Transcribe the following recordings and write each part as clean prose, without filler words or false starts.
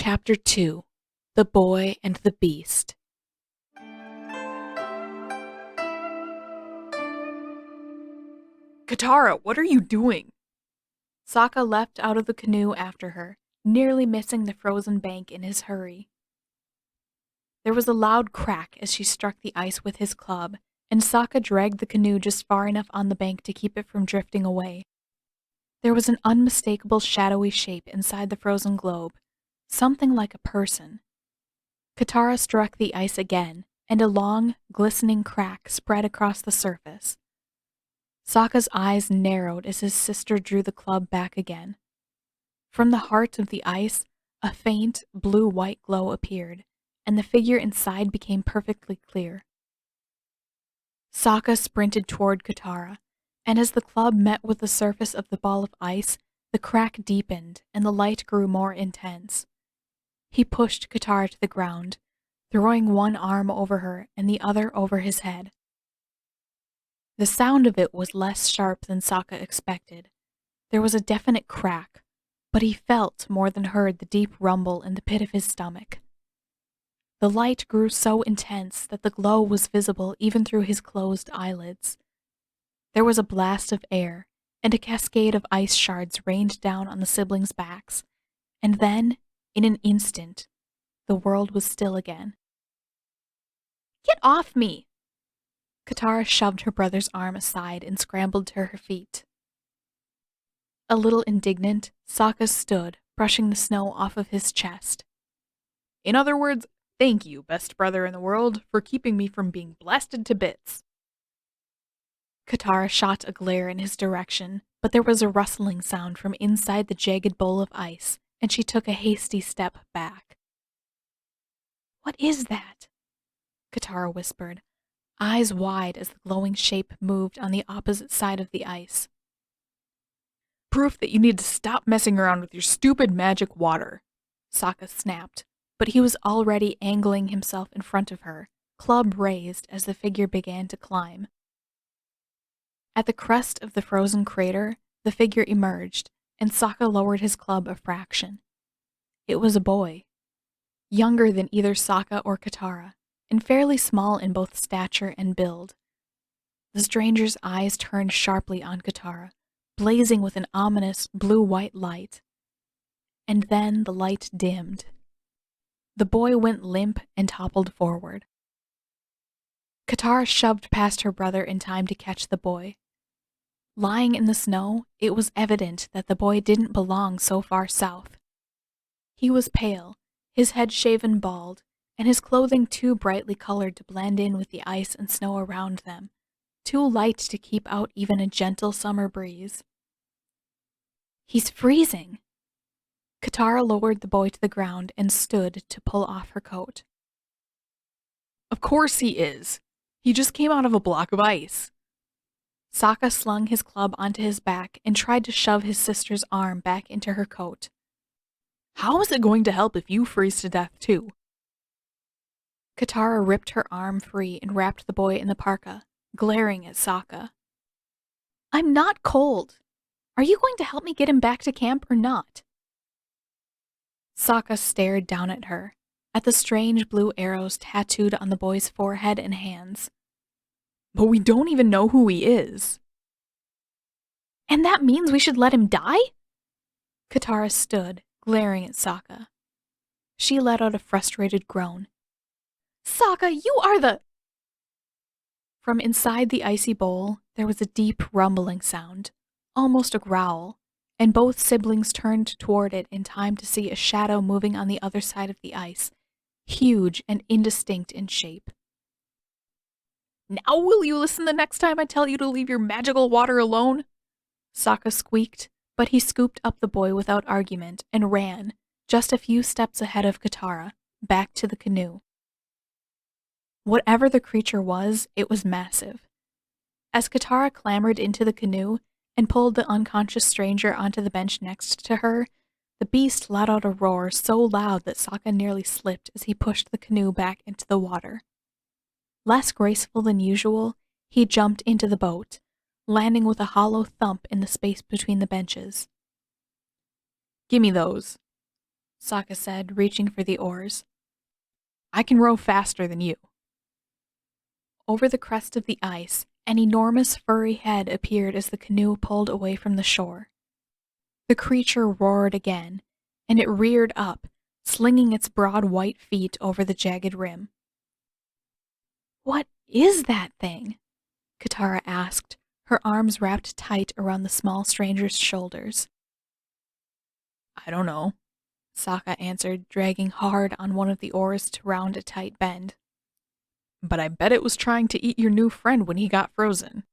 Chapter 2 The Boy and the Beast. Katara, what are you doing? Sokka leapt out of the canoe after her, nearly missing the frozen bank in his hurry. There was a loud crack as she struck the ice with his club, and Sokka dragged the canoe just far enough on the bank to keep it from drifting away. There was an unmistakable shadowy shape inside the frozen globe, something like a person. Katara struck the ice again, and a long, glistening crack spread across the surface. Sokka's eyes narrowed as his sister drew the club back again. From the heart of the ice, a faint, blue-white glow appeared, and the figure inside became perfectly clear. Sokka sprinted toward Katara, and as the club met with the surface of the ball of ice, the crack deepened and the light grew more intense. He pushed Katara to the ground, throwing one arm over her and the other over his head. The sound of it was less sharp than Sokka expected. There was a definite crack, but he felt more than heard the deep rumble in the pit of his stomach. The light grew so intense that the glow was visible even through his closed eyelids. There was a blast of air, and a cascade of ice shards rained down on the siblings' backs, and then, in an instant, the world was still again. "Get off me!" Katara shoved her brother's arm aside and scrambled to her feet. A little indignant, Sokka stood, brushing the snow off of his chest. In other words, thank you, best brother in the world, for keeping me from being blasted to bits. Katara shot a glare in his direction, but there was a rustling sound from inside the jagged bowl of ice, and she took a hasty step back. "What is that?" Katara whispered, eyes wide as the glowing shape moved on the opposite side of the ice. "Proof that you need to stop messing around with your stupid magic water," Sokka snapped, but he was already angling himself in front of her, club raised as the figure began to climb. At the crest of the frozen crater, the figure emerged, and Sokka lowered his club a fraction. It was a boy, younger than either Sokka or Katara, and fairly small in both stature and build. The stranger's eyes turned sharply on Katara, blazing with an ominous blue-white light. And then the light dimmed. The boy went limp and toppled forward. Katara shoved past her brother in time to catch the boy. Lying in the snow, it was evident that the boy didn't belong so far south. He was pale, his head shaven bald, and his clothing too brightly colored to blend in with the ice and snow around them, too light to keep out even a gentle summer breeze. "He's freezing!" Katara lowered the boy to the ground and stood to pull off her coat. "Of course he is. He just came out of a block of ice." Sokka slung his club onto his back and tried to shove his sister's arm back into her coat. "How is it going to help if you freeze to death too?" Katara ripped her arm free and wrapped the boy in the parka, glaring at Sokka. "I'm not cold. Are you going to help me get him back to camp or not?" Sokka stared down at her, at the strange blue arrows tattooed on the boy's forehead and hands. "But we don't even know who he is." "And that means we should let him die?" Katara stood, glaring at Sokka. She let out a frustrated groan. "Sokka, you are the—" From inside the icy bowl, there was a deep rumbling sound, almost a growl, and both siblings turned toward it in time to see a shadow moving on the other side of the ice, huge and indistinct in shape. "Now will you listen the next time I tell you to leave your magical water alone?" Sokka squeaked, but he scooped up the boy without argument and ran, just a few steps ahead of Katara, back to the canoe. Whatever the creature was, it was massive. As Katara clambered into the canoe and pulled the unconscious stranger onto the bench next to her, the beast let out a roar so loud that Sokka nearly slipped as he pushed the canoe back into the water. Less graceful than usual, he jumped into the boat, landing with a hollow thump in the space between the benches. "Gimme those." Sokka said, reaching for the oars. I can row faster than you. Over the crest of the ice, an enormous furry head appeared as the canoe pulled away from the shore. The creature roared again, and it reared up, slinging its broad white feet over the jagged rim. "What is that thing?" Katara asked, her arms wrapped tight around the small stranger's shoulders. I don't know, Sokka answered, dragging hard on one of the oars to round a tight bend. But I bet it was trying to eat your new friend when he got frozen.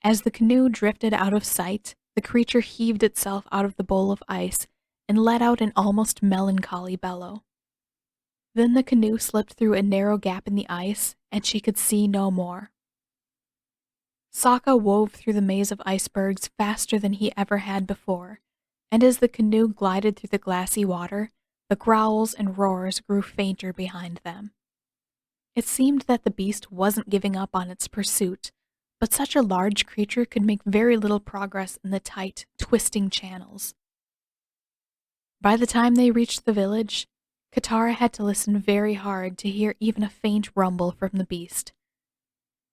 As the canoe drifted out of sight, the creature heaved itself out of the bowl of ice and let out an almost melancholy bellow. Then the canoe slipped through a narrow gap in the ice, and she could see no more. Sokka wove through the maze of icebergs faster than he ever had before, and as the canoe glided through the glassy water, the growls and roars grew fainter behind them. It seemed that the beast wasn't giving up on its pursuit, but such a large creature could make very little progress in the tight, twisting channels. By the time they reached the village, Katara had to listen very hard to hear even a faint rumble from the beast.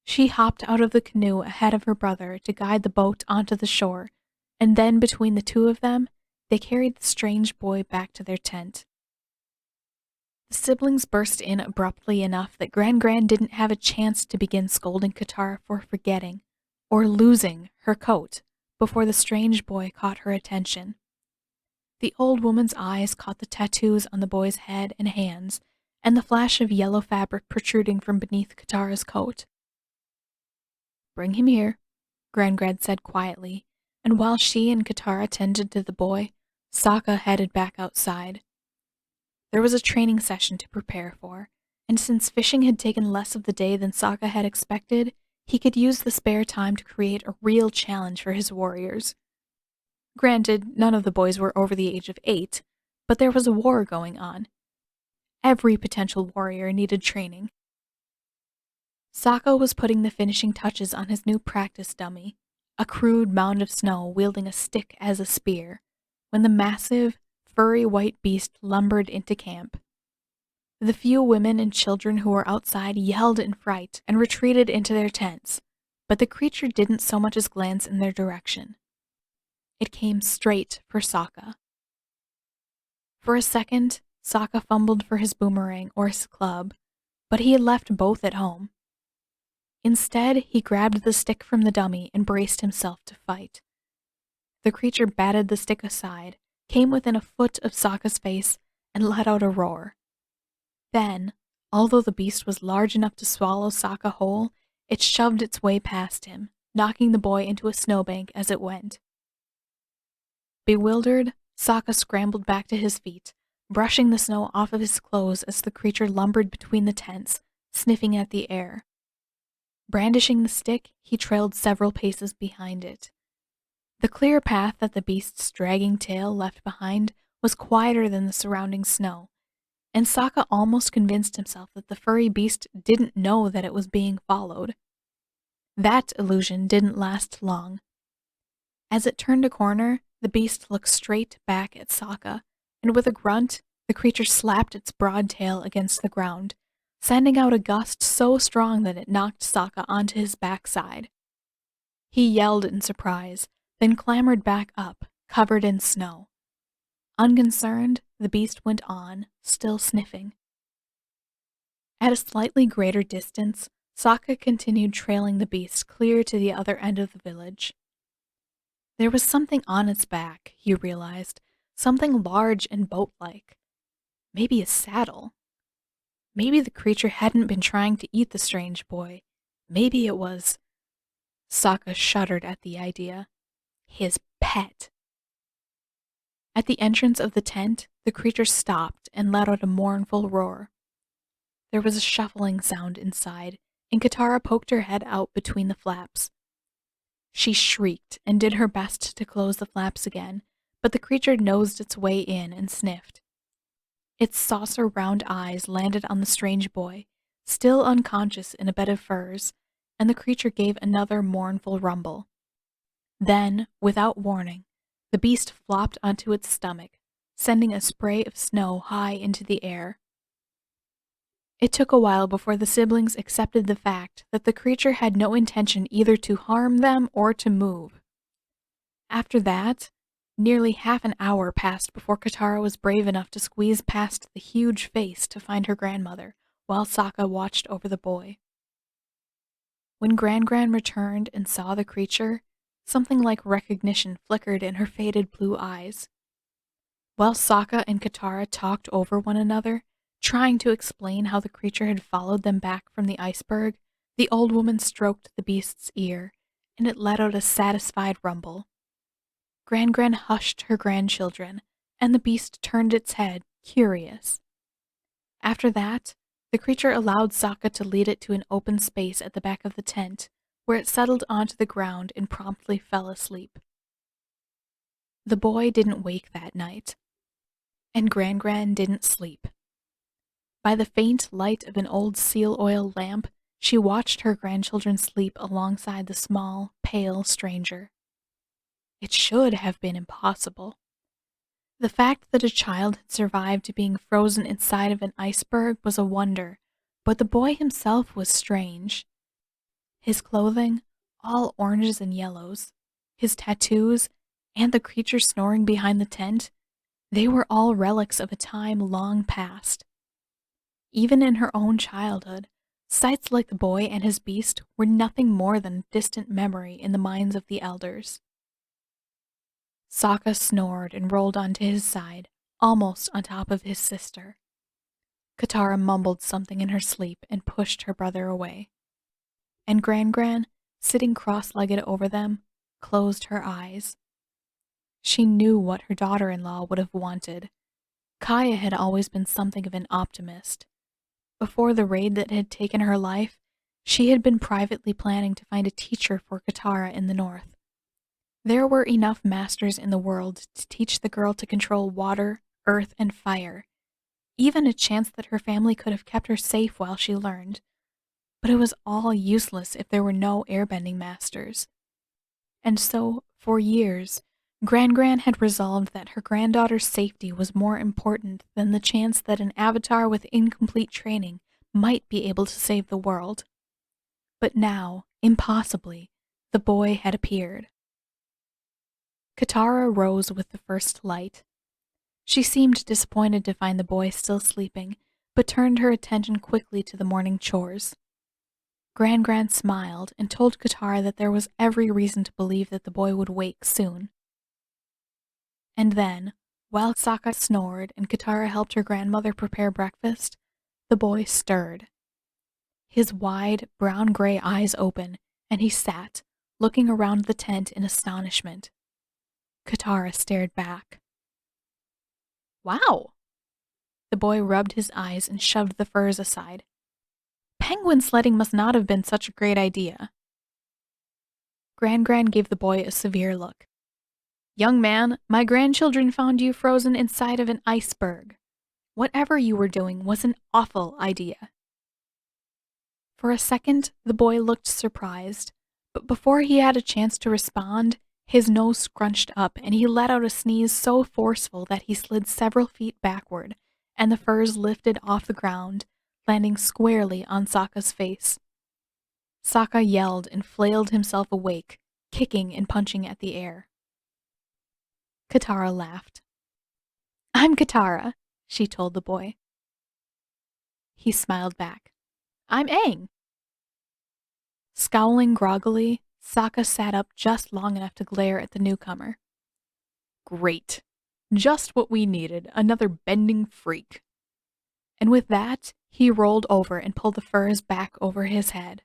She hopped out of the canoe ahead of her brother to guide the boat onto the shore, and then between the two of them, they carried the strange boy back to their tent. The siblings burst in abruptly enough that Gran didn't have a chance to begin scolding Katara for forgetting, or losing, her coat before the strange boy caught her attention. The old woman's eyes caught the tattoos on the boy's head and hands, and the flash of yellow fabric protruding from beneath Katara's coat. "Bring him here," Gran said quietly, and while she and Katara tended to the boy, Sokka headed back outside. There was a training session to prepare for, and since fishing had taken less of the day than Sokka had expected, he could use the spare time to create a real challenge for his warriors. Granted, none of the boys were over the age of 8, but there was a war going on. Every potential warrior needed training. Sokka was putting the finishing touches on his new practice dummy, a crude mound of snow wielding a stick as a spear, when the massive, furry white beast lumbered into camp. The few women and children who were outside yelled in fright and retreated into their tents, but the creature didn't so much as glance in their direction. It came straight for Sokka. For a second, Sokka fumbled for his boomerang or his club, but he had left both at home. Instead, he grabbed the stick from the dummy and braced himself to fight. The creature batted the stick aside, came within a foot of Sokka's face, and let out a roar. Then, although the beast was large enough to swallow Sokka whole, it shoved its way past him, knocking the boy into a snowbank as it went. Bewildered, Sokka scrambled back to his feet, brushing the snow off of his clothes as the creature lumbered between the tents, sniffing at the air. Brandishing the stick, he trailed several paces behind it. The clear path that the beast's dragging tail left behind was quieter than the surrounding snow, and Sokka almost convinced himself that the furry beast didn't know that it was being followed. That illusion didn't last long. As it turned a corner, the beast looked straight back at Sokka, and with a grunt, the creature slapped its broad tail against the ground, sending out a gust so strong that it knocked Sokka onto his backside. He yelled in surprise, then clambered back up, covered in snow. Unconcerned, the beast went on, still sniffing. At a slightly greater distance, Sokka continued trailing the beast clear to the other end of the village. There was something on its back, he realized, something large and boat-like. Maybe a saddle. Maybe the creature hadn't been trying to eat the strange boy. Maybe it was... Sokka shuddered at the idea. His pet. At the entrance of the tent, the creature stopped and let out a mournful roar. There was a shuffling sound inside, and Katara poked her head out between the flaps. She shrieked and did her best to close the flaps again, but the creature nosed its way in and sniffed. Its saucer-round eyes landed on the strange boy, still unconscious in a bed of furs, and the creature gave another mournful rumble. Then, without warning, the beast flopped onto its stomach, sending a spray of snow high into the air. It took a while before the siblings accepted the fact that the creature had no intention either to harm them or to move. After that, nearly half an hour passed before Katara was brave enough to squeeze past the huge face to find her grandmother, while Sokka watched over the boy. When Gran returned and saw the creature, something like recognition flickered in her faded blue eyes. While Sokka and Katara talked over one another, trying to explain how the creature had followed them back from the iceberg, the old woman stroked the beast's ear, and it let out a satisfied rumble. Gran hushed her grandchildren, and the beast turned its head, curious. After that, the creature allowed Sokka to lead it to an open space at the back of the tent, where it settled onto the ground and promptly fell asleep. The boy didn't wake that night, and Gran didn't sleep. By the faint light of an old seal oil lamp, she watched her grandchildren sleep alongside the small, pale stranger. It should have been impossible. The fact that a child had survived being frozen inside of an iceberg was a wonder, but the boy himself was strange. His clothing, all oranges and yellows, his tattoos, and the creature snoring behind the tent, they were all relics of a time long past. Even in her own childhood, sights like the boy and his beast were nothing more than distant memory in the minds of the elders. Sokka snored and rolled onto his side, almost on top of his sister. Katara mumbled something in her sleep and pushed her brother away. And Gran, sitting cross-legged over them, closed her eyes. She knew what her daughter-in-law would have wanted. Kaya had always been something of an optimist. Before the raid that had taken her life, she had been privately planning to find a teacher for Katara in the north. There were enough masters in the world to teach the girl to control water, earth, and fire, even a chance that her family could have kept her safe while she learned. But it was all useless if there were no airbending masters. And so, for years, Gran had resolved that her granddaughter's safety was more important than the chance that an avatar with incomplete training might be able to save the world. But now, impossibly, the boy had appeared. Katara rose with the first light. She seemed disappointed to find the boy still sleeping, but turned her attention quickly to the morning chores. Gran smiled and told Katara that there was every reason to believe that the boy would wake soon. And then, while Sokka snored and Katara helped her grandmother prepare breakfast, the boy stirred. His wide, brown-gray eyes open, and he sat, looking around the tent in astonishment. Katara stared back. Wow! The boy rubbed his eyes and shoved the furs aside. Penguin sledding must not have been such a great idea. Gran gave the boy a severe look. Young man, my grandchildren found you frozen inside of an iceberg. Whatever you were doing was an awful idea. For a second, the boy looked surprised, but before he had a chance to respond, his nose scrunched up and he let out a sneeze so forceful that he slid several feet backward, and the furs lifted off the ground, landing squarely on Sokka's face. Sokka yelled and flailed himself awake, kicking and punching at the air. Katara laughed. I'm Katara, she told the boy. He smiled back. I'm Aang. Scowling groggily, Sokka sat up just long enough to glare at the newcomer. Great. Just what we needed, another bending freak. And with that, he rolled over and pulled the furs back over his head.